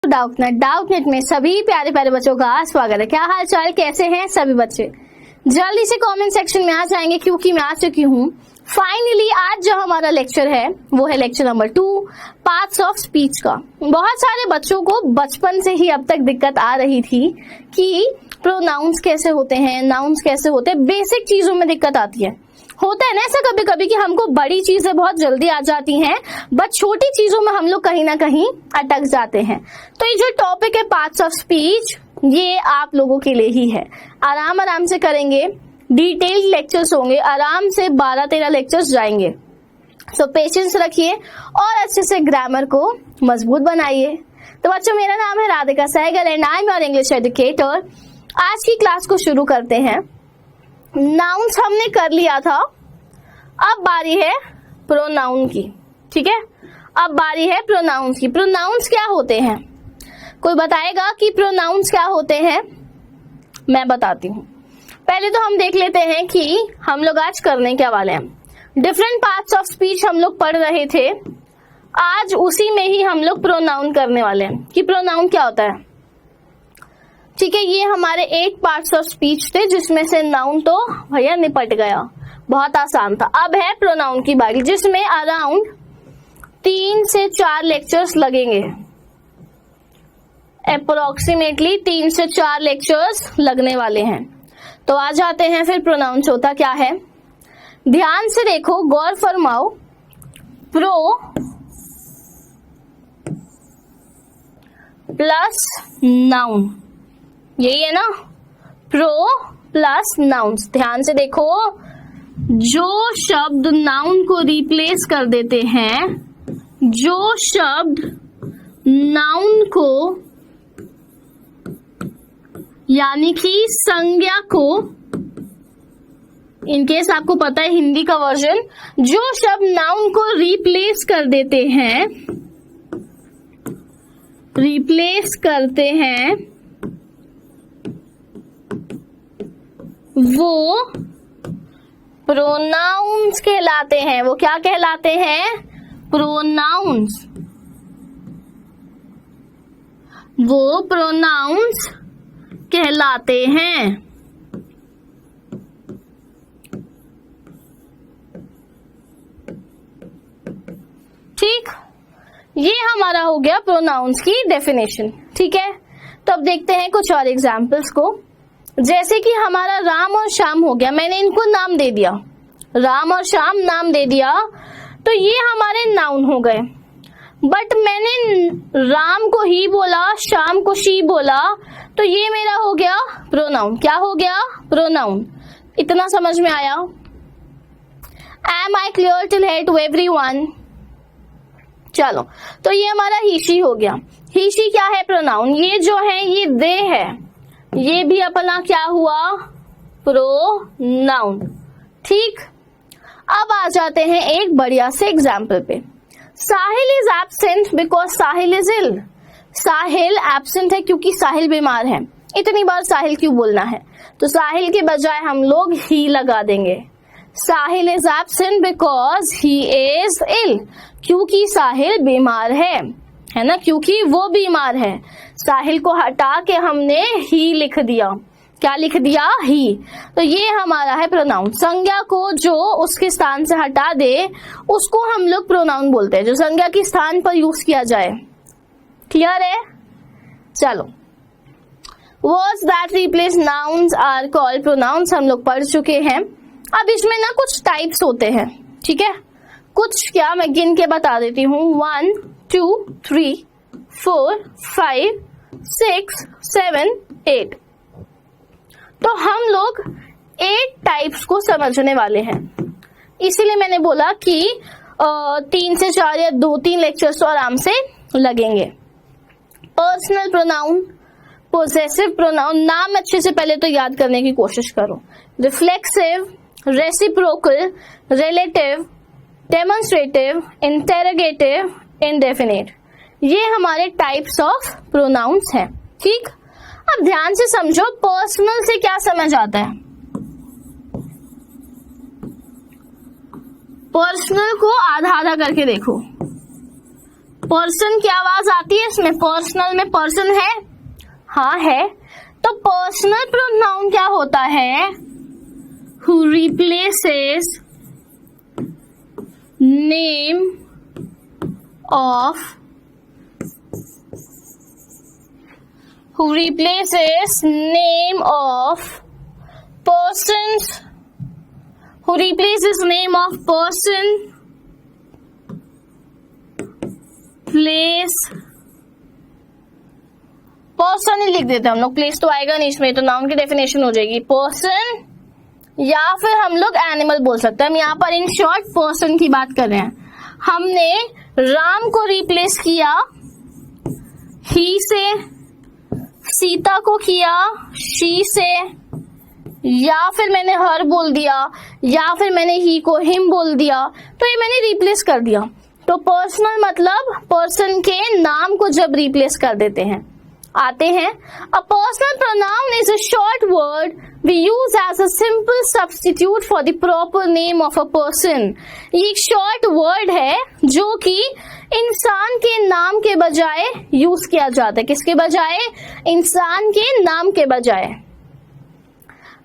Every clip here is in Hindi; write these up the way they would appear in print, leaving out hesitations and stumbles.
डाउटनेट में सभी प्यारे प्यारे बच्चों का स्वागत है। क्या हाल चाल, कैसे हैं सभी बच्चे? जल्दी से कमेंट सेक्शन में आ जाएंगे क्योंकि मैं आ चुकी हूँ फाइनली। आज जो हमारा लेक्चर है वो है lecture number 2, parts of speech का। बहुत सारे बच्चों को बचपन से ही अब तक दिक्कत आ रही थी कि प्रोनाउंस कैसे होते हैं, नाउन्स कैसे होते हैं, बेसिक चीजों में दिक्कत आती है। होता है ना ऐसा कभी कभी कि हमको बड़ी चीजें बहुत जल्दी आ जाती हैं, बट छोटी चीजों में हम लोग कहीं ना कहीं अटक जाते हैं। तो ये जो टॉपिक है पार्ट्स ऑफ स्पीच, ये आप लोगों के लिए ही है। आराम से करेंगे, डिटेल्ड लेक्चर्स होंगे, आराम से 12-13 लेक्चर्स जाएंगे। सो पेशेंस रखिए और अच्छे से ग्रामर को मजबूत बनाइए। तो बच्चों, मेरा नाम है Radhika Sehgal and I am your English educator. आज की क्लास को शुरू करते हैं। नाउन्स हमने कर लिया था, अब बारी है प्रोनाउन की। ठीक है, अब बारी है प्रोनाउंस की। प्रोनाउंस क्या होते हैं? कोई बताएगा कि प्रोनाउंस क्या होते हैं? मैं बताती हूँ। पहले तो हम देख लेते हैं कि हम लोग आज करने क्या वाले हैं। डिफरेंट पार्ट्स ऑफ स्पीच हम लोग पढ़ रहे थे, आज उसी में ही हम लोग प्रोनाउन करने वाले हैं कि प्रोनाउन क्या होता है। ठीक है, ये हमारे 8 पार्ट्स ऑफ स्पीच थे जिसमें से नाउन तो भैया निपट गया, बहुत आसान था। अब है प्रोनाउन की बारी, जिसमें अराउंड 3 से 4 लेक्चर्स लगेंगे। अप्रोक्सीमेटली 3 से 4 लेक्चर्स लगने वाले हैं। तो आ जाते हैं फिर प्रोनाउंस होता क्या है। ध्यान से देखो, गौर फरमाओ। प्रो प्लस नाउन, यही है ना, प्रो प्लस नाउन्स। ध्यान से देखो, जो शब्द नाउन को रिप्लेस कर देते हैं, जो शब्द नाउन को यानी कि संज्ञा को, इनकेस आपको पता है हिंदी का वर्जन, जो शब्द नाउन को रिप्लेस कर देते हैं, रिप्लेस करते हैं, वो प्रोनाउंस कहलाते हैं। वो क्या कहलाते हैं? प्रोनाउंस। वो प्रोनाउंस कहलाते हैं। ठीक, ये हमारा हो गया प्रोनाउंस की डेफिनेशन। ठीक है, तो अब देखते हैं कुछ और एग्जाम्पल्स को। जैसे कि हमारा राम और श्याम हो गया, मैंने इनको नाम दे दिया, राम और श्याम नाम दे दिया, तो ये हमारे नाउन हो गए। बट मैंने राम को ही बोला, श्याम को शी बोला, तो ये मेरा हो गया प्रोनाउन। क्या हो गया? प्रोनाउन। इतना समझ में आया? Am I clear till here to everyone? चलो, तो ये हमारा ही शी हो गया। ही शी क्या है? प्रोनाउन। ये जो है ये दे है, ये भी अपना क्या हुआ? प्रोनाउन। ठीक, अब आ जाते हैं एक बढ़िया से एग्जाम्पल पे। Sahil is absent because Sahil is ill. Sahil absent है क्योंकि साहिल बीमार है। इतनी बार साहिल क्यों बोलना है? तो साहिल के बजाय हम लोग ही लगा देंगे। Sahil is absent because he is ill, क्योंकि साहिल बीमार है ना, क्योंकि वो बीमार है। साहिल को हटा के हमने ही लिख दिया। क्या लिख दिया? ही। तो ये हमारा है प्रोनाउन। संज्ञा को जो उसके स्थान से हटा दे उसको हम लोग प्रोनाउन बोलते हैं, जो संज्ञा के स्थान पर यूज किया जाए। क्लियर है? चलो, words that replace nouns are called pronouns हम लोग पढ़ चुके हैं। अब इसमें ना कुछ टाइप्स होते हैं। ठीक है, कुछ क्या मैं गिन के बता देती हूँ। 1 2 3 4 5 6 7 8। तो हम लोग 8 टाइप्स को समझने वाले हैं, इसीलिए मैंने बोला कि 3 से 4 या 2-3 लेक्चर्स तो आराम से लगेंगे। पर्सनल प्रोनाउन, पोजेसिव प्रोनाउन, नाम अच्छे से पहले तो याद करने की कोशिश करो। Reflexive, reciprocal, relative, demonstrative, interrogative, indefinite, ये हमारे टाइप्स ऑफ प्रोनाउंस हैं। ठीक, अब ध्यान से समझो, पर्सनल से क्या समझ आता है? पर्सनल को आधा आधा करके देखो। पर्सन की आवाज आती है इसमें? पर्सनल में पर्सन है? हाँ है। तो पर्सनल प्रोनाउन क्या होता है? Who replaces name of, who replaces name of persons, who replaces name of person, place, person ही लिख देते हैं हम लोग, प्लेस तो आएगा नहीं इसमें, तो नाउन की डेफिनेशन हो जाएगी पर्सन, या फिर हम लोग एनिमल बोल सकते हैं। हम यहाँ पर इन शॉर्ट पर्सन की बात कर रहे हैं। हमने राम को रिप्लेस किया ही से, सीता को किया शी से, या फिर मैंने हर बोल दिया, या फिर मैंने ही को हिम बोल दिया, तो ये मैंने रिप्लेस कर दिया। तो पर्सनल मतलब पर्सन के नाम को जब रिप्लेस कर देते हैं। आते हैं, a personal pronoun is a short word we use as a simple substitute for the proper name of a person. ये एक शॉर्ट वर्ड है जो कि इंसान के नाम के बजाय यूज किया जाता है। किसके बजाय? इंसान के नाम के बजाय।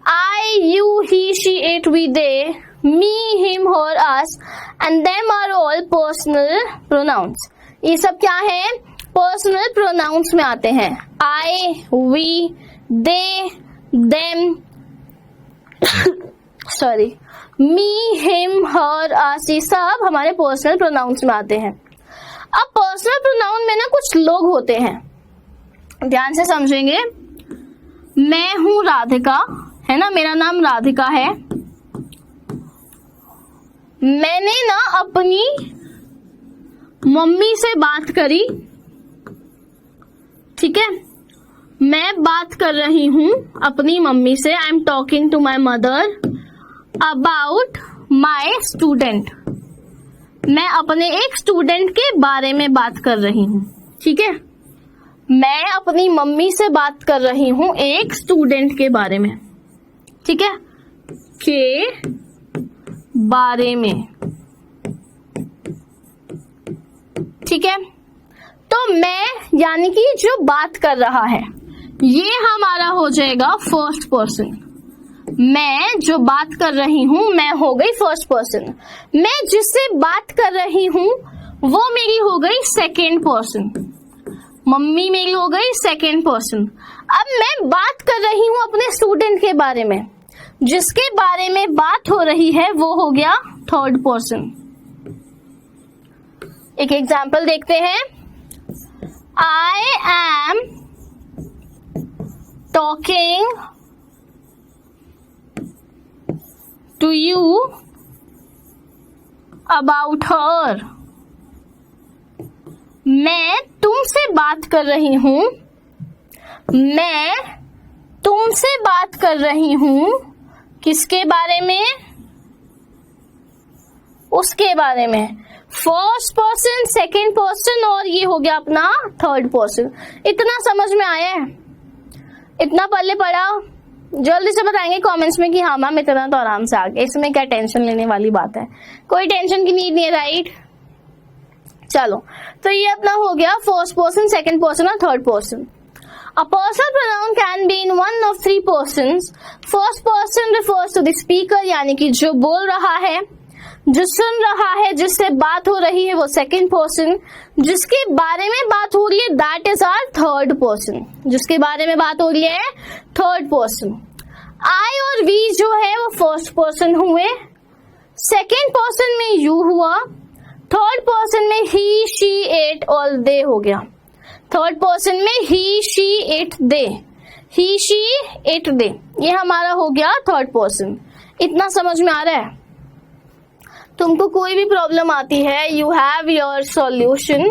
I, you, he, she, it, we, they, me, him, her, us and them are all personal pronouns. ये सब क्या है? पर्सनल प्रोनाउंस में आते हैं। I, we, they, them, sorry, me, him, her, us, ये सब हमारे पर्सनल प्रोनाउंस में आते हैं। अब पर्सनल प्रोनाउन में ना कुछ लोग होते हैं, ध्यान से समझेंगे। मैं हूं राधिका, है ना, मेरा नाम राधिका है। मैंने ना अपनी मम्मी से बात करी, ठीक है, मैं बात कर रही हूं अपनी मम्मी से। I am talking to my mother about my student. मैं अपने एक स्टूडेंट के बारे में बात कर रही हूं, ठीक है। मैं अपनी मम्मी से बात कर रही हूं एक स्टूडेंट के बारे में, ठीक है, के बारे में, ठीक है। तो मैं यानी कि जो बात कर रहा है ये हमारा हो जाएगा फर्स्ट पर्सन। मैं जो बात कर रही हूं मैं हो गई फर्स्ट पर्सन। मैं जिससे बात कर रही हूं वो मेरी हो गई सेकेंड पर्सन। मम्मी मेरी हो गई सेकेंड पर्सन। अब मैं बात कर रही हूं अपने स्टूडेंट के बारे में, जिसके बारे में बात हो रही है वो हो गया थर्ड पर्सन। एक एग्जाम्पल देखते हैं। I am talking to you about her. मैं तुमसे बात कर रही हूं, मैं तुमसे बात कर रही हूं किसके बारे में? उसके बारे में। फर्स्ट पर्सन, सेकेंड पर्सन और ये हो गया अपना थर्ड पर्सन। इतना समझ में आया है? इतना पहले पढ़ा? जल्दी से बताएंगे कमेंट्स में कि हाँ मैम इतना तो आराम से आ गया। इसमें क्या टेंशन लेने वाली बात है? कोई टेंशन की नीड नहीं है, राइट? चलो, तो ये अपना हो गया फर्स्ट पर्सन, सेकेंड पर्सन और third person. A personal pronoun can be in one of three persons. First person refers to the speaker, यानी कि जो बोल रहा है, जो सुन रहा है, जिससे बात हो रही है वो सेकेंड पर्सन, जिसके बारे में बात हो रही है that is our third person. जिसके बारे में बात हो रही है थर्ड पर्सन। आई और वी जो है वो फर्स्ट पर्सन हुए, सेकेंड पर्सन में यू हुआ, थर्ड पर्सन में ही, शी, इट और दे हो गया। थर्ड पर्सन में he, she, it, they, he, she, it, they, ये हमारा हो गया थर्ड पर्सन। इतना समझ में आ रहा है? तुमको कोई भी प्रॉब्लम आती है, यू हैव योर सॉल्यूशन।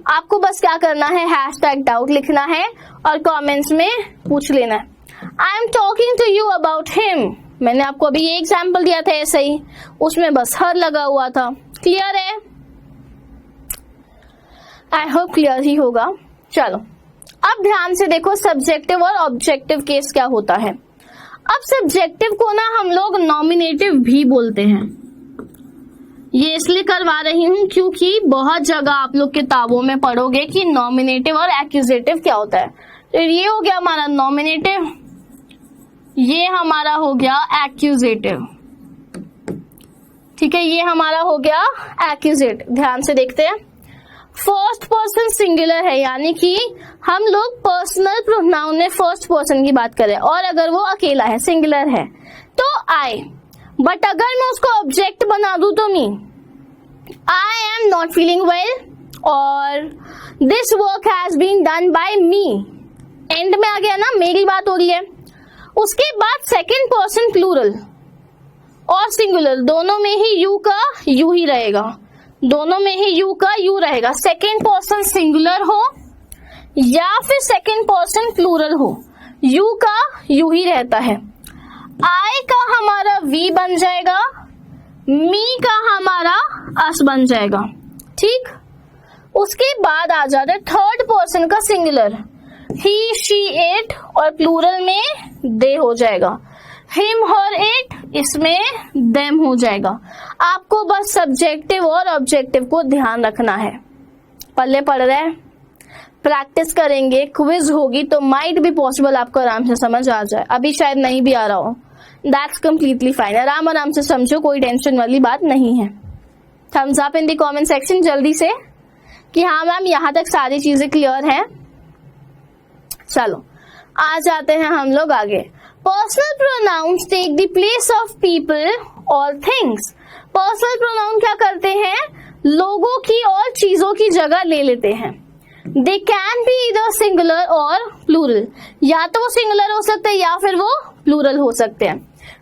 आपको बस क्या करना है, #doubt लिखना है और कमेंट्स में पूछ लेना है। I am talking to you about him. मैंने आपको अभी ये एग्जाम्पल दिया था ऐसे ही, उसमें बस हर लगा हुआ था। क्लियर है? आई होप क्लियर ही होगा। चलो, अब ध्यान से देखो सब्जेक्टिव और ऑब्जेक्टिव केस क्या होता है। अब सब्जेक्टिव को ना हम लोग नॉमिनेटिव भी बोलते हैं, ये इसलिए करवा रही हूँ क्योंकि बहुत जगह आप लोग किताबों में पढ़ोगे कि नॉमिनेटिव और एक्यूजेटिव क्या होता है। तो ये हो गया हमारा नॉमिनेटिव, ये हमारा हो गया एक्यूजेटिव। ठीक है, ये हमारा हो गया एक्यूजेटिव। ध्यान से देखते हैं, फर्स्ट पर्सन सिंगुलर है, यानी कि हम लोग पर्सनल प्रोनाउन में फर्स्ट पर्सन की बात करें और अगर वो अकेला है, सिंगुलर है, तो आई। बट अगर मैं उसको ऑब्जेक्ट बना दूं तो me, I am not feeling well और this work has been done by me. End में आ गया ना, मेरी बात हो रही है। उसके बाद सेकंड पर्सन प्लूरल और सिंगुलर दोनों में ही यू का यू ही रहेगा, दोनों में ही यू का यू रहेगा। सेकंड पर्सन सिंगुलर हो या फिर सेकंड पर्सन प्लूरल हो, यू का यू ही रहता है। आई का हमारा वी बन जाएगा, मी का हमारा अस बन जाएगा। ठीक, उसके बाद आ जाता है थर्ड पर्सन का सिंगुलर, ही शी इट और प्लूरल में दे हो जाएगा, हिम हर इट, इसमें देम हो जाएगा। आपको बस सब्जेक्टिव और ऑब्जेक्टिव को ध्यान रखना है। पल्ले पड़ रहा है, प्रैक्टिस करेंगे, क्विज होगी तो माइट भी पॉसिबल आपको आराम से समझ आ जाए। अभी शायद नहीं भी आ रहा हो, दैट्स कम्प्लीटली फाइन। आराम से समझो, कोई टेंशन वाली बात नहीं है। Thumbs up in the comment section जल्दी से कि हाँ मैम यहाँ तक सारी चीजें क्लियर हैं। चलो आ जाते हैं हम लोग आगे। Personal pronouns take the place of people और थिंग्स। पर्सनल प्रोनाउन क्या करते हैं, लोगों की और चीजों की जगह ले लेते हैं। दे कैन बी इधर सिंगुलर और प्लूरल, या तो वो सिंगुलर हो सकते हैं या फिर वो प्लूरल हो सकते हैं,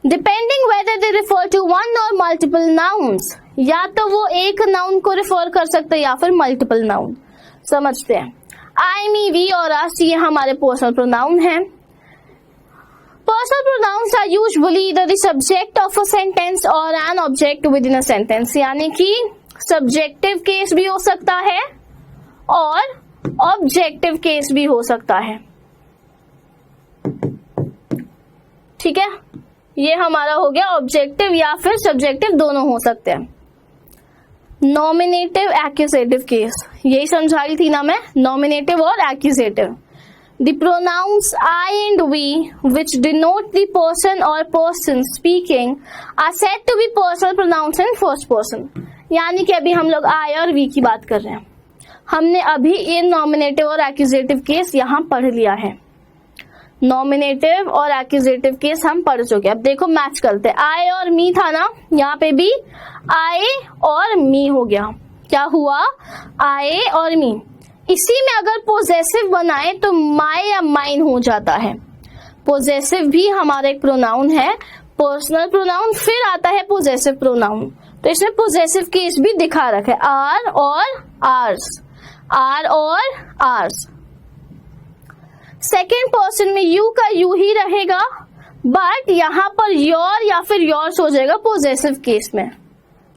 depending whether they refer to one और मल्टीपल नाउन्स, या तो वो एक नाउन को रिफर कर सकते हैं या फिर मल्टीपल नाउन। समझते हैं, आई, मी, वी और अस, ये हमारे पर्सनल प्रोनाउन हैं। Personal pronouns are usually either the subject of a sentence और an object within a sentence, यानी कि सब्जेक्टिव केस भी हो सकता है और ऑब्जेक्टिव केस भी हो सकता है। ठीक है, ये हमारा हो गया ऑब्जेक्टिव या फिर सब्जेक्टिव, दोनों हो सकते हैं। नॉमिनेटिव एक्यूजेटिव केस, यही समझा रही थी ना मैं, नॉमिनेटिव और accusative. The pronouns I and we, which denote the person or persons speaking, are said to be personal pronouns in first person. यानी कि अभी हम लोग I और we की बात कर रहे हैं। हमने अभी ये नॉमिनेटिव और एक्यूजेटिव केस यहाँ पढ़ लिया है। नॉमिनेटिव और एक्यूजेटिव केस हम पढ़ चुके हैं। अब देखो मैच करते हैं, I और me था ना, यहाँ पे भी I और me हो गया। क्या हुआ, I और me। इसी में अगर पोजेसिव बनाए तो माई या माइन हो जाता है। पोजेसिव भी हमारा एक प्रोनाउन है, पर्सनल प्रोनाउन, फिर आता है पोजेसिव प्रोनाउन। तो इसमें पोजेसिव केस भी दिखा रखा है, आर और आर्स, आर और आर्स। सेकेंड पर्सन में यू का यू ही रहेगा, बट यहाँ पर योर या फिर योर्स हो जाएगा पोजेसिव केस में।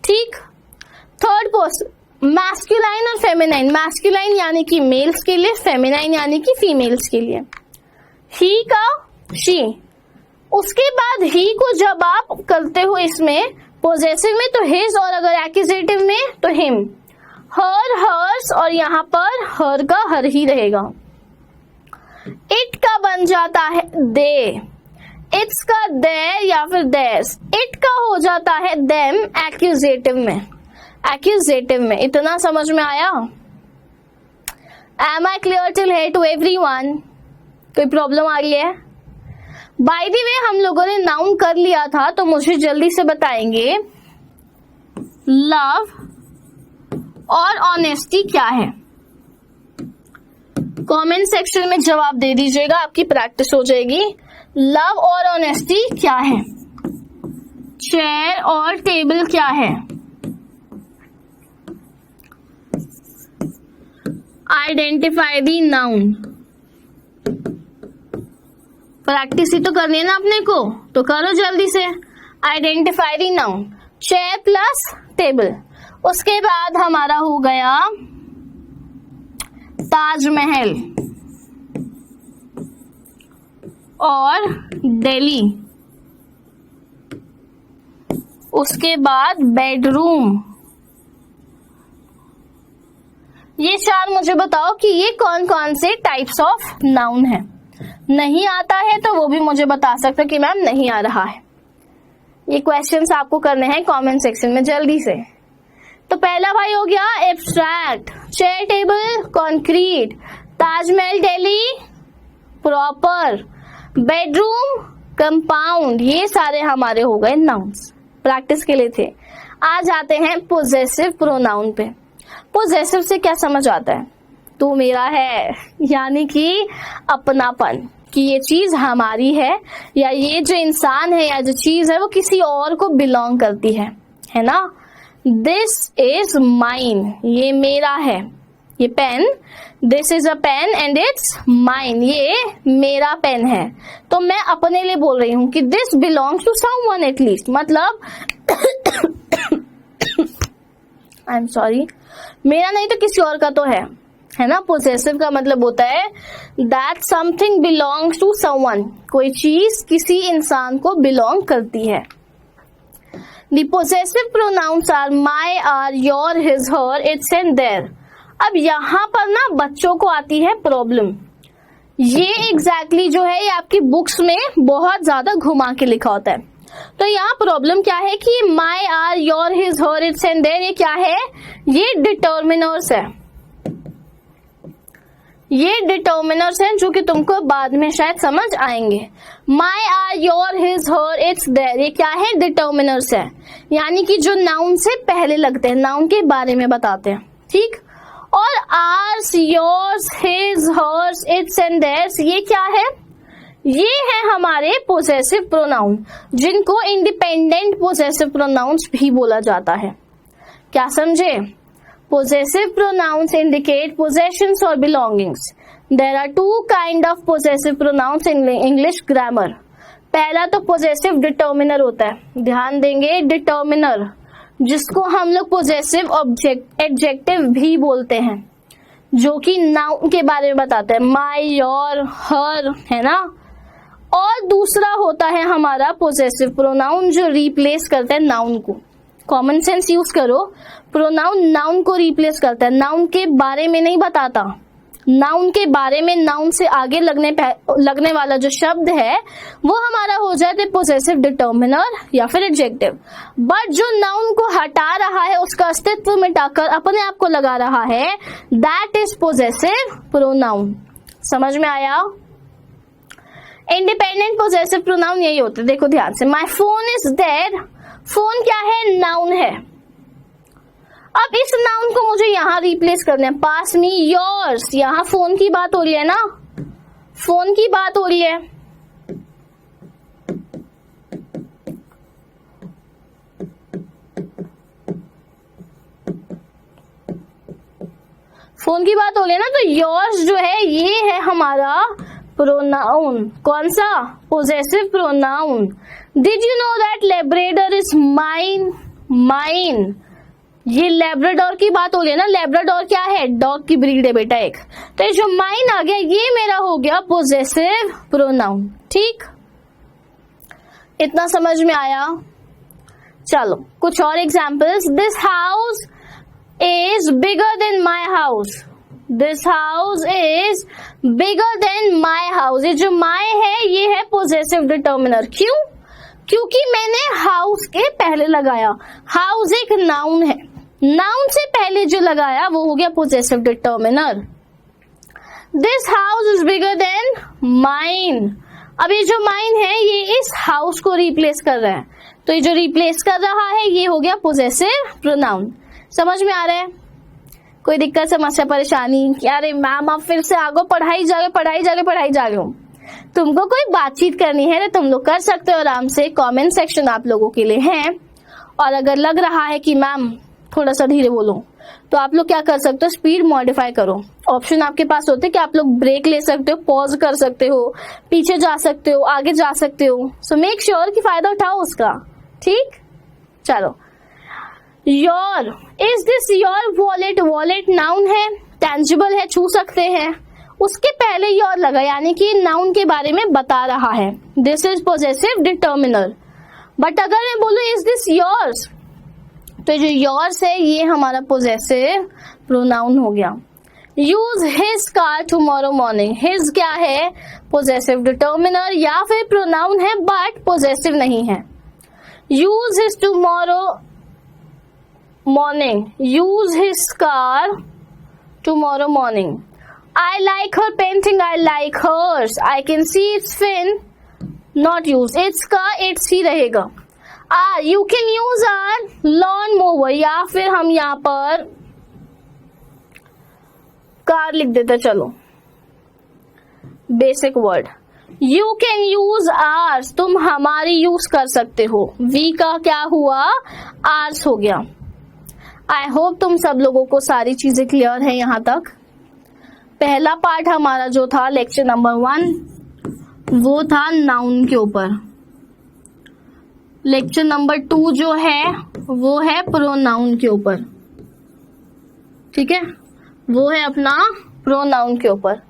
ठीक, थर्ड पर्सन मैस्कुलाइन और फेमिनाइन, मैस्कुलाइन यानी कि मेल्स के लिए, फेमिनाइन यानी कि फीमेल्स के लिए। ही का शी, उसके बाद ही को जब आप करते हो इसमें पोजेसिव में तो हिज, और अगर एक्यूजेटिव में तो हिम। हर, हर्स और यहाँ पर हर का हर ही रहेगा। इट का बन जाता है दे, इट्स का देयर या फिर देयर्स, इट का हो जाता है देम एक्यूजेटिव में। एक्यूजेटिव में इतना समझ में आया? Am I clear till here to everyone? कोई प्रॉब्लम आ रही है? बाय द वे हम लोगों ने नाउन कर लिया था, तो मुझे जल्दी से बताएंगे लव और ऑनेस्टी क्या है। कमेंट सेक्शन में जवाब दे दीजिएगा, आपकी प्रैक्टिस हो जाएगी। लव और ऑनेस्टी क्या है? चेयर और टेबल क्या है? Identify the noun. प्रैक्टिस ही तो करनी है ना अपने को, तो करो जल्दी से। Identify the noun, chair plus table. उसके बाद हमारा हो गया ताजमहल और दिल्ली। उसके बाद बेडरूम ये चार मुझे बताओ कि ये कौन कौन से टाइप्स ऑफ नाउन है। नहीं आता है तो वो भी मुझे बता सकते हो कि मैम नहीं आ रहा है। ये क्वेश्चंस आपको करने हैं कमेंट सेक्शन में जल्दी से। तो पहला भाई हो गया abstract, chair table concrete, Taj Mahal Delhi proper, bedroom compound, ये सारे हमारे हो गए नाउन्स, प्रैक्टिस के लिए थे। आज आते हैं पोजेसिव प्रोनाउन पे। पोजेसिव से क्या समझ आता है? तू मेरा है, यानी कि अपनापन, कि ये चीज हमारी है या ये जो इंसान है या जो चीज है वो किसी और को बिलोंग करती है ना। दिस इज माइन, ये मेरा है। ये pen, this is a pen and it's mine, ये मेरा पेन है। तो मैं अपने लिए बोल रही हूं कि this belongs to someone at least, मतलब आई एम सॉरी, मेरा नहीं तो किसी और का तो है ना। पोजेसिव का मतलब होता है that something belongs to someone, कोई चीज किसी इंसान को बिलोंग करती है। The possessive pronouns are my, are, your, his, her, its and their। अब यहाँ पर ना बच्चों को आती है प्रॉब्लम। ये एग्जैक्टली जो है ये आपकी बुक्स में बहुत ज्यादा घुमा के लिखा होता है। तो यहाँ प्रॉब्लम क्या है कि my, are, your, his, her, its and their ये क्या है? ये डिटर्मिनर्स है। ये डिटर्मिनर्स हैं जो कि तुमको बाद में शायद समझ आएंगे। My, are, your, his, her, its, their ये क्या है? डिटर्मिनर्स है, यानी कि जो नाउन से पहले लगते हैं, नाउन के बारे में बताते हैं, ठीक। और ours, yours, his, hers, its and theirs ये क्या है? ये है हमारे पोजेसिव प्रोनाउन, जिनको इंडिपेंडेंट पोजेसिव प्रोनाउंस भी बोला जाता है। क्या समझे? Possessive pronouns indicate possessions or belongings. There are two kind of possessive pronouns in English grammar. पहला तो possessive determiner होता है, ध्यान देंगे, determiner, जिसको हम लोग possessive adjective भी बोलते हैं, जो कि noun के बारे में बताते हैं, my, your, her, है ना। और दूसरा होता है हमारा possessive pronoun जो replace करता है noun को। कॉमन सेंस यूज करो, प्रोनाउन नाउन को रिप्लेस करता है, नाउन के बारे में नहीं बताता। नाउन के बारे में नाउन से आगे लगने वाला जो शब्द है वो हमारा हो जाए पोजेसिव डिटर्मिनर या फिर एडजेक्टिव। बट जो नाउन को हटा रहा है, उसका अस्तित्व मिटाकर अपने आप को लगा रहा है, दैट इज पोजेसिव प्रोनाउन। समझ में आया? इंडिपेंडेंट पोजेसिव प्रोनाउन यही होते, देखो ध्यान से। My phone is dead, phone क्या है? नाउन है। अब इस नाउन को मुझे यहां रिप्लेस करना है, पास मी योर्स, यहां फोन की बात हो रही है ना, फोन की बात हो रही है। फोन की बात हो रही है ना, तो योर्स जो है ये है हमारा प्रोनाउन। कौन सा? Possessive pronoun. Did you know that Labrador is mine? Mine, ये लेब्राडोर की बात हो रही है ना। लेब्राडोर क्या है? डॉग की ब्रीड है बेटा एक। तो ये जो माइन आ गया ये मेरा हो गया पोजेसिव प्रोनाउन, ठीक। इतना समझ में आया? चलो कुछ और examples. This house is bigger than my house, this house is bigger than my house. ये जो माई है ये है पोजेसिव डिटर्मिनर। क्यों? क्योंकि मैंने हाउस के पहले लगाया। हाउस एक नाउन है, नाउन से पहले जो लगाया वो हो गया possessive determiner. This house is bigger than mine. अब ये जो माइन है ये इस हाउस को रिप्लेस कर रहा है, तो ये जो रिप्लेस कर रहा है ये हो गया पोजेसिव प्रोनाउन। समझ में आ रहा है? कोई दिक्कत, समस्या, परेशानी? क्या रे मैम आप फिर से आगे पढ़ाई जागे हो? तुमको कोई बातचीत करनी है ना, तुम लोग कर सकते हो आराम से, कमेंट सेक्शन आप लोगों के लिए है। और अगर लग रहा है कि मैम थोड़ा सा धीरे बोलो, तो आप लोग क्या कर सकते हो, स्पीड मॉडिफाई करो। ऑप्शन आपके पास होते हैं कि आप लोग ब्रेक ले सकते हो, पॉज कर सकते हो, पीछे जा सकते हो, आगे जा सकते हो। सो मेक श्योर कि फायदा उठाओ उसका, ठीक। चलो, your, is this your wallet? Wallet noun है, टेंजिबल है, छू सकते हैं। उसके पहले योर लगा, यानी कि नाउन के बारे में बता रहा है। This is possessive determiner. But अगर मैं बोलूं इज दिस योर्स, तो जो योर्स है ये हमारा पोजेसिव प्रोनाउन हो गया। Use his car tomorrow morning, his क्या है, पोजेसिव डिटर्मिनर या फिर प्रोनाउन है बट पोजेसिव नहीं है। Use his tomorrow morning, use his car tomorrow morning. I like her painting, I like hers, I can see its fin, not use, it's का it's ही रहेगा। you can use our lawn mower, या फिर हम यहाँ पर कार लिख देते, चलो basic word. You can use ours, तुम हमारी यूज कर सकते हो। we का क्या हुआ, ours हो गया। आई होप तुम सब लोगों को सारी चीजें क्लियर है यहाँ तक। पहला पार्ट हमारा जो था लेक्चर नंबर 1 वो था नाउन के ऊपर। लेक्चर नंबर 2 जो है वो है प्रोनाउन के ऊपर, ठीक है, वो है अपना प्रोनाउन के ऊपर।